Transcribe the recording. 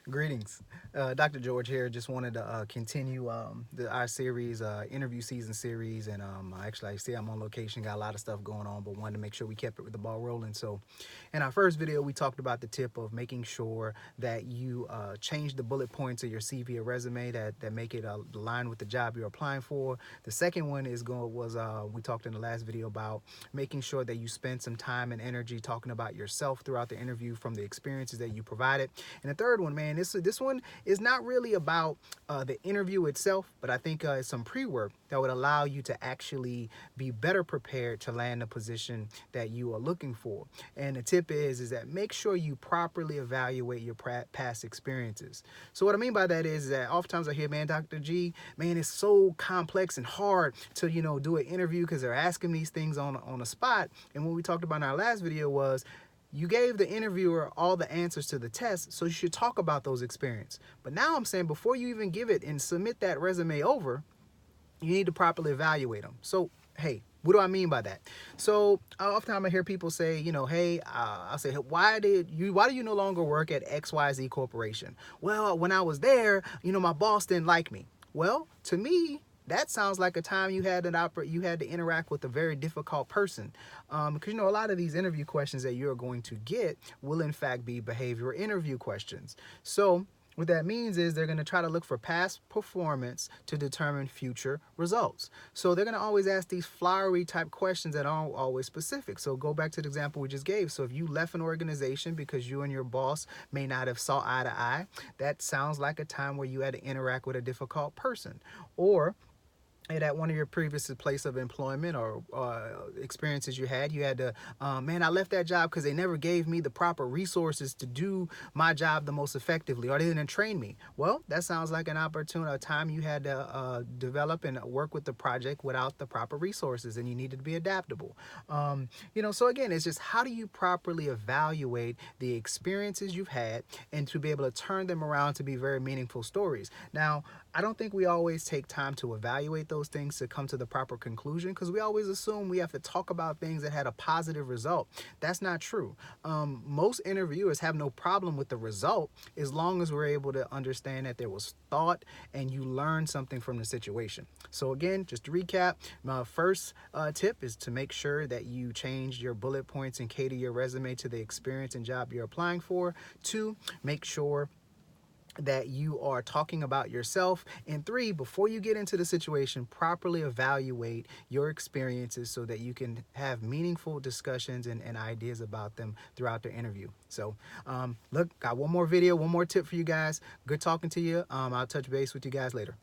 Greetings. Dr. George here. Just wanted to continue our series, interview season series. And actually, I see I'm on location, got a lot of stuff going on, but wanted to make sure we kept it with the ball rolling. So, in our first video, we talked about the tip of making sure that you change the bullet points of your CV or resume that make it align with the job you're applying for. The second one we talked in the last video about making sure that you spend some time and energy talking about yourself throughout the interview from the experiences that you provided. And the third one, man, this one is not really about the interview itself, but I think it's some pre-work that would allow you to actually be better prepared to land the position that you are looking for. And the tip is that make sure you properly evaluate your past experiences. So what I mean by that is that oftentimes I hear, man, Dr. G, man, it's so complex and hard to, do an interview because they're asking these things on the spot. And what we talked about in our last video was you gave the interviewer all the answers to the test, so you should talk about those experiences. But now I'm saying before you even give it and submit that resume over, you need to properly evaluate them. So, hey, what do I mean by that? So oftentimes I hear people say, hey, I'll say, why do you no longer work at XYZ Corporation? Well, when I was there, my boss didn't like me. Well, to me, that sounds like a time you had to interact with a very difficult person, because a lot of these interview questions that you're going to get will in fact be behavioral interview questions. So what that means is they're going to try to look for past performance to determine future results. So they're going to always ask these flowery type questions that aren't always specific. So go back to the example we just gave. So if you left an organization because you and your boss may not have saw eye to eye, that sounds like a time where you had to interact with a difficult person. Or at one of your previous place of employment or experiences you had to, man, I left that job because they never gave me the proper resources to do my job the most effectively, or they didn't train me. Well, that sounds like an opportunity, a time you had to develop and work with the project without the proper resources, and you needed to be adaptable. So again, it's just how do you properly evaluate the experiences you've had and to be able to turn them around to be very meaningful stories. Now, I don't think we always take time to evaluate those things to come to the proper conclusion, because we always assume we have to talk about things that had a positive result. That's not true. Most interviewers have no problem with the result as long as we're able to understand that there was thought and you learned something from the situation. So again, just to recap, my first tip is to make sure that you change your bullet points and cater your resume to the experience and job you're applying for. 2, make sure that you are talking about yourself. And 3, before you get into the situation, properly evaluate your experiences so that you can have meaningful discussions and ideas about them throughout the interview. So look, got one more video, one more tip for you guys. Good talking to you. I'll touch base with you guys later.